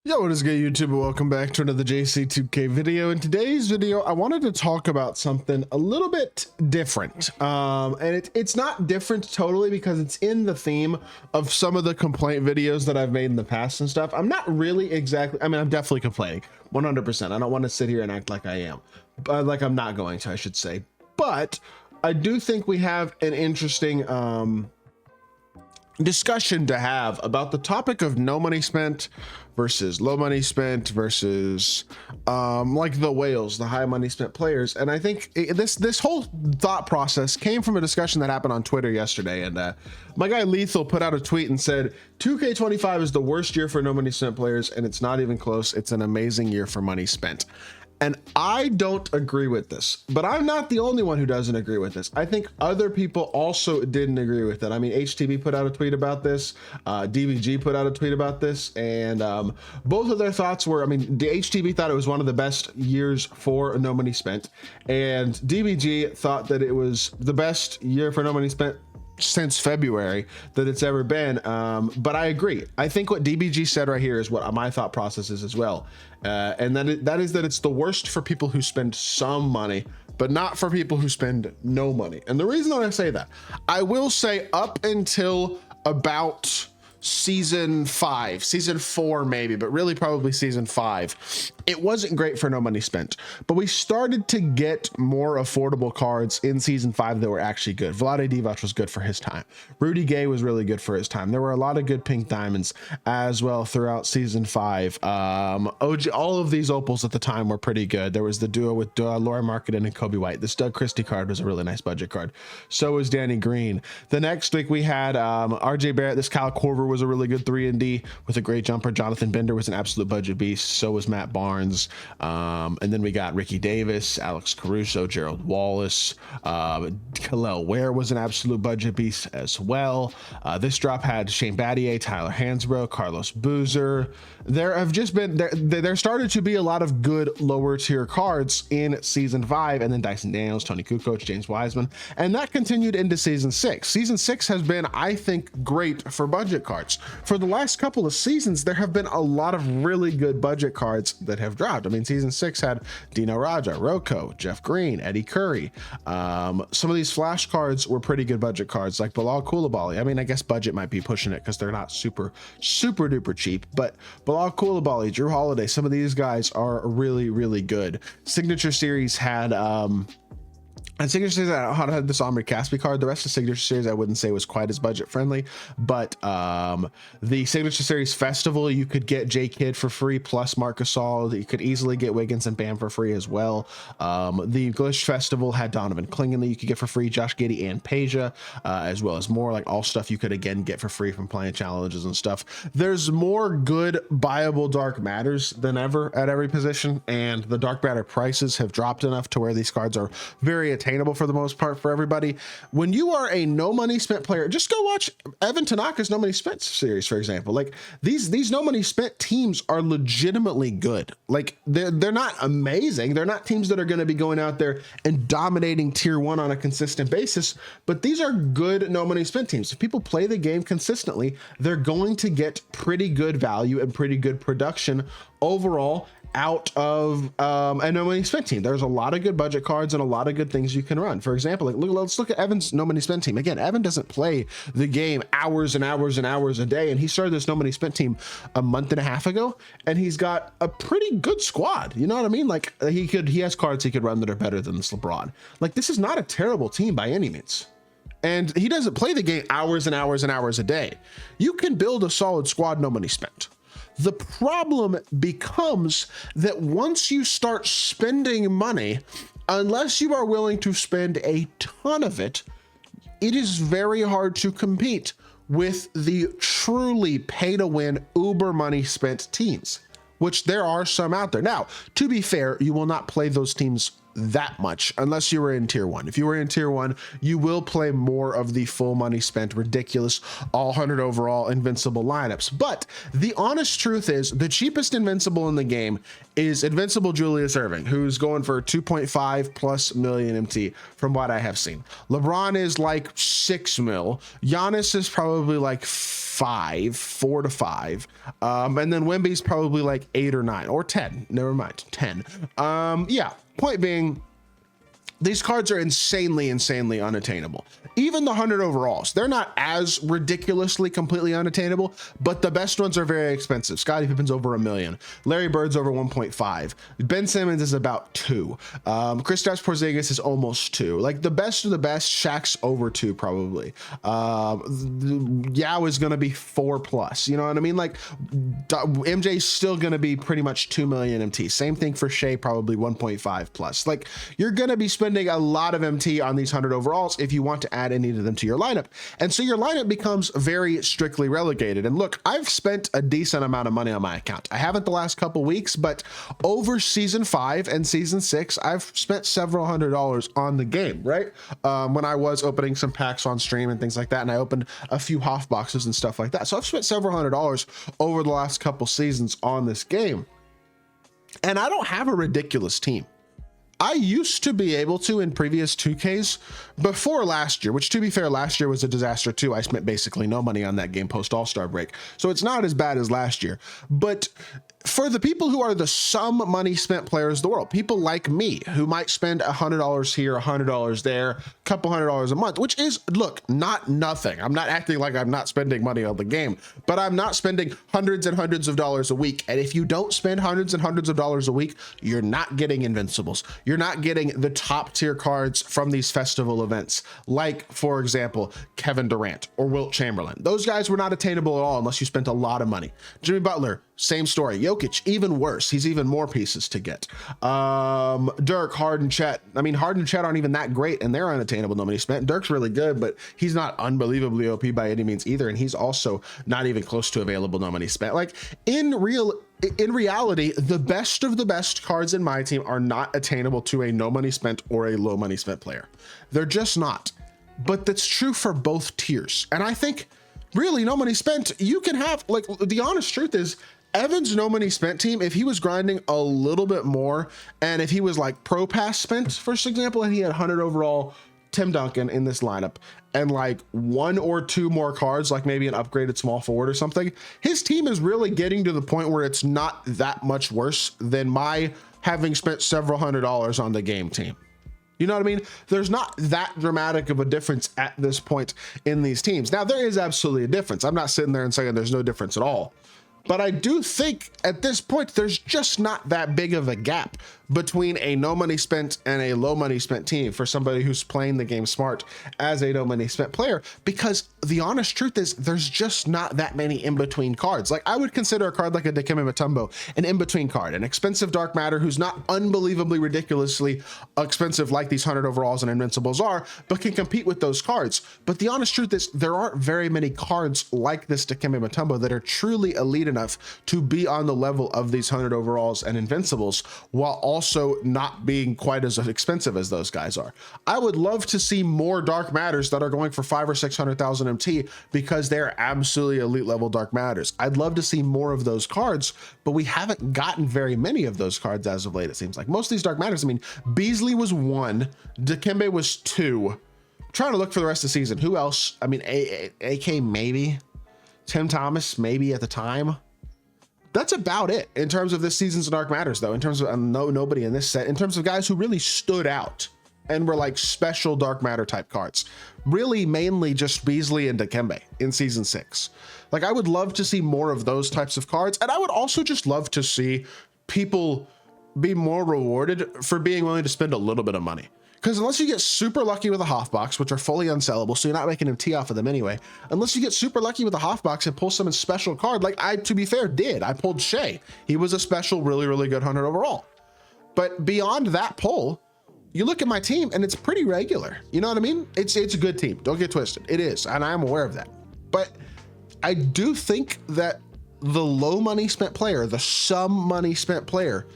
Yo, what is good, YouTube? Welcome back to another JC2K video. In today's video, I wanted to talk about something a little bit different. And it's not different totally because it's in the theme of some of the complaint videos that I've made in the past and stuff. I'm not really exactly, I mean, I'm definitely complaining 100%. I don't want to sit here and act like I am, like I'm not going to, I should say. But I do think we have an interesting, discussion to have about the topic of no money spent versus low money spent versus like the whales, the high money spent players. And I think this whole thought process came from a discussion that happened on Twitter yesterday. And my guy Lethal put out a tweet and said 2K25 is the worst year for no money spent players, and it's not even close. It's an amazing year for money spent. And I don't agree with this, but I'm not the only one who doesn't agree with this. I think other people also didn't agree with it. I mean, HTB put out a tweet about this, DVG put out a tweet about this, and both of their thoughts were, I mean, the HTB thought it was one of the best years for no money spent, and DVG thought that it was the best year for no money spent since February that it's ever been. But I agree. I think what DBG said right here is what my thought process is as well. And that is that it's the worst for people who spend some money, but not for people who spend no money. And the reason that I say that, I will say up until about season 4 maybe, but really probably season 5, it wasn't great for no money spent, but we started to get more affordable cards in season 5 that were actually good. Vlade Divac was good for his time. Rudy Gay was really good for his time. There were a lot of good pink diamonds as well throughout season 5. OG, all of these opals at the time were pretty good. There was the duo with Laura Marketing and Kobe White. This Doug Christie card was a really nice budget card. So was Danny Green. The next week we had RJ Barrett. This Kyle Korver was a really good 3&D with a great jumper. Jonathan Bender was an absolute budget beast. So was Matt Barnes. And then we got Ricky Davis, Alex Caruso, Gerald Wallace, Khalil Ware was an absolute budget beast as well. This drop had Shane Battier, Tyler Hansbrough, Carlos Boozer. There have just been, there started to be a lot of good lower tier cards in season 5, and then Dyson Daniels, Tony Kukoc, James Wiseman, and that continued into season 6. Season 6 has been, I think, great for budget cards. For the last couple of seasons, there have been a lot of really good budget cards that have dropped. I mean, season 6 had Dino Raja, Rocco, Jeff Green, Eddie Curry. Some of these flash cards were pretty good budget cards, like Bilal Coulibaly. I mean, I guess budget might be pushing it because they're not super duper cheap, but Bilal Coulibaly, Drew Holiday, some of these guys are really, really good. Signature Series had and Signature Series, I had this Omri Caspi card. The rest of Signature Series, I wouldn't say was quite as budget friendly, but the Signature Series Festival, you could get J Kidd for free plus Marc Gasol. You could easily get Wiggins and Bam for free as well. The Glitch Festival had Donovan Clingan that you could get for free, Josh Giddey and Peja, as well as more like all stuff you could again get for free from playing challenges and stuff. There's more good buyable Dark Matters than ever at every position, and the Dark Matter prices have dropped enough to where these cards are very attainable for the most part for everybody. When you are a no money spent player, just go watch Evan Tanaka's no money spent series, for example. Like these no money spent teams are legitimately good. Like they're not amazing. They're not teams that are going to be going out there and dominating tier 1 on a consistent basis, but these are good no money spent teams. If people play the game consistently, they're going to get pretty good value and pretty good production overall out of a no money spent team. There's a lot of good budget cards and a lot of good things you can run. For example, like let's look at Evan's no money spent team. Again, Evan doesn't play the game hours and hours and hours a day, and he started this no money spent team a month and a half ago, and he's got a pretty good squad. You know what I mean? Like he has cards he could run that are better than this LeBron. Like this is not a terrible team by any means. And he doesn't play the game hours and hours and hours a day. You can build a solid squad no money spent. The problem becomes that once you start spending money, unless you are willing to spend a ton of it, it is very hard to compete with the truly pay to win uber money spent teams, which there are some out there. Now, to be fair, you will not play those teams that much unless you were in tier 1. If you were in tier 1, you will play more of the full money spent, ridiculous, all 100 overall invincible lineups. But the honest truth is the cheapest invincible in the game is Invincible Julius Erving, who's going for 2.5 plus million MT from what I have seen. LeBron is like 6 mil. Giannis is probably like 4 to 5. And then Wemby's probably like 8 or 9 or 10. Never mind, 10. Yeah, point being, these cards are insanely unattainable. Even the 100 overalls, they're not as ridiculously completely unattainable, but the best ones are very expensive. Scottie Pippen's over $1 million. Larry Bird's over 1.5. Ben Simmons is about 2. Kristaps Porzingis is almost 2. Like the best of the best, Shaq's over 2 probably. Yao is going to be 4 plus. You know what I mean? Like MJ's still going to be pretty much 2 million MT. Same thing for Shea, probably 1.5 plus. Like you're going to be spending a lot of MT on these 100 overalls if you want to add any of them to your lineup. And so your lineup becomes very strictly relegated. And look, I've spent a decent amount of money on my account. I haven't the last couple weeks, but over season 5 and season 6, I've spent several $100s on the game, right? When I was opening some packs on stream and things like that, and I opened a few Hoff boxes and stuff like that. So I've spent several $100s over the last couple seasons on this game. And I don't have a ridiculous team. I used to be able to in previous 2Ks before last year, which to be fair, last year was a disaster too. I spent basically no money on that game post All-Star break. So it's not as bad as last year. But for the people who are the some money spent players of the world, people like me who might spend $100 here, $100 there, a couple $100 a month, which is, look, not nothing. I'm not acting like I'm not spending money on the game, but I'm not spending hundreds and hundreds of dollars a week. And if you don't spend hundreds and hundreds of dollars a week, you're not getting invincibles. You're not getting the top tier cards from these festival events. Like, for example, Kevin Durant or Wilt Chamberlain. Those guys were not attainable at all unless you spent a lot of money. Jimmy Butler, same story. Jokic, even worse. He's even more pieces to get. Dirk, Harden, Chet. I mean, Harden and Chet aren't even that great and they're unattainable. Nobody spent. Dirk's really good, but he's not unbelievably OP by any means either. And he's also not even close to available. No money spent. Like in reality, the best of the best cards in my team are not attainable to a no money spent or a low money spent player. They're just not. But that's true for both tiers. And I think really no money spent, you can have, like, the honest truth is Evan's no money spent team, if he was grinding a little bit more and if he was like pro pass spent, for example, and he had 100 overall Tim Duncan in this lineup and like 1 or 2 more cards, like maybe an upgraded small forward or something, his team is really getting to the point where it's not that much worse than my having spent several $100s on the game team. You know what I mean? There's not that dramatic of a difference at this point in these teams. Now, there is absolutely a difference. I'm not sitting there and saying there's no difference at all. But I do think at this point, there's just not that big of a gap between a no money spent and a low money spent team for somebody who's playing the game smart as a no money spent player, because the honest truth is there's just not that many in between cards. Like I would consider a card like a Dikembe Mutombo an in between card, an expensive dark matter who's not unbelievably ridiculously expensive like these 100 overalls and invincibles are, but can compete with those cards. But the honest truth is there aren't very many cards like this Dikembe Mutombo that are truly elite enough to be on the level of these 100 overalls and invincibles while also not being quite as expensive as those guys are. I would love to see more dark matters that are going for 500,000 or 600,000 MT because they're absolutely elite level dark matters. I'd love to see more of those cards, but we haven't gotten very many of those cards as of late. It seems like most of these dark matters, I mean, Beasley was 1, Dikembe was 2. I'm trying to look for the rest of the season. Who else? I mean, AK maybe, Tim Thomas maybe at the time. That's about it in terms of this season's dark matters, though. In terms of nobody in this set, in terms of guys who really stood out and were like special dark matter type cards, really mainly just Beasley and Dikembe in season 6. Like I would love to see more of those types of cards, and I would also just love to see people be more rewarded for being willing to spend a little bit of money. Because unless you get super lucky with a Hoff box, which are fully unsellable, so you're not making MT off of them anyway, unless you get super lucky with a Hoff box and pull some special card, like I, to be fair, did. I pulled Shea. He was a special, really, really good 100 overall. But beyond that pull, you look at my team and it's pretty regular. You know what I mean? It's a good team. Don't get twisted. It is, and I am aware of that. But I do think that the low money spent player, the some money spent player,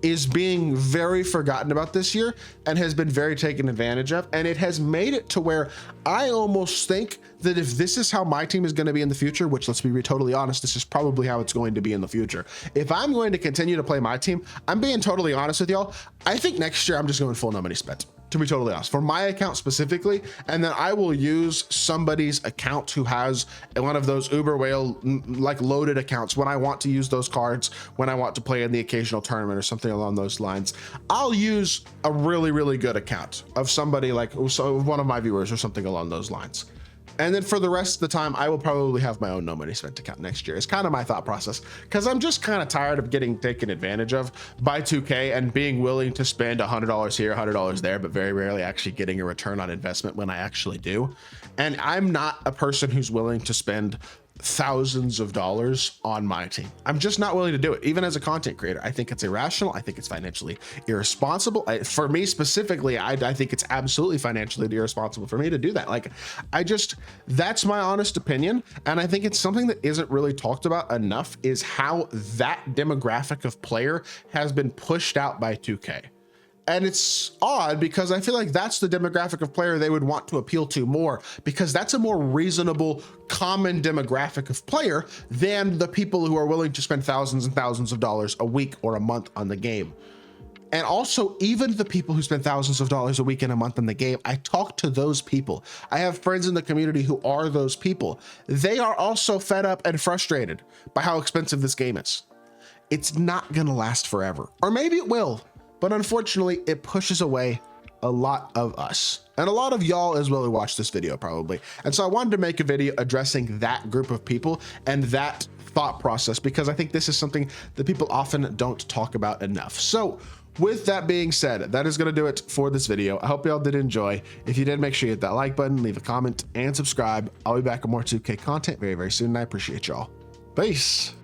is being very forgotten about this year and has been very taken advantage of. And it has made it to where I almost think that if this is how my team is going to be in the future, which let's be totally honest, this is probably how it's going to be in the future. If I'm going to continue to play my team, I'm being totally honest with y'all. I think next year I'm just going full no money spent, to be totally honest, for my account specifically. And then I will use somebody's account who has one of those Uber whale like loaded accounts when I want to use those cards, when I want to play in the occasional tournament or something along those lines. I'll use a really, really good account of somebody like one of my viewers or something along those lines. And then for the rest of the time, I will probably have my own no money spent account next year. It's kind of my thought process, because I'm just kind of tired of getting taken advantage of by 2K and being willing to spend $100 here, $100 there, but very rarely actually getting a return on investment when I actually do. And I'm not a person who's willing to spend thousands of dollars on my team. I'm just not willing to do it, even as a content creator. I think it's irrational. I think it's financially irresponsible. For me specifically, I think it's absolutely financially irresponsible for me to do that. Like, that's my honest opinion. And I think it's something that isn't really talked about enough, is how that demographic of player has been pushed out by 2K. And it's odd, because I feel like that's the demographic of player they would want to appeal to more, because that's a more reasonable, common demographic of player than the people who are willing to spend thousands and thousands of dollars a week or a month on the game. And also, even the people who spend thousands of dollars a week and a month on the game, I talk to those people. I have friends in the community who are those people. They are also fed up and frustrated by how expensive this game is. It's not gonna last forever, or maybe it will. But unfortunately, it pushes away a lot of us and a lot of y'all as well who watch this video probably. And so I wanted to make a video addressing that group of people and that thought process, because I think this is something that people often don't talk about enough. So with that being said, that is going to do it for this video. I hope y'all did enjoy. If you did, make sure you hit that like button, leave a comment, and subscribe. I'll be back with more 2K content very, very soon, and I appreciate y'all. Peace.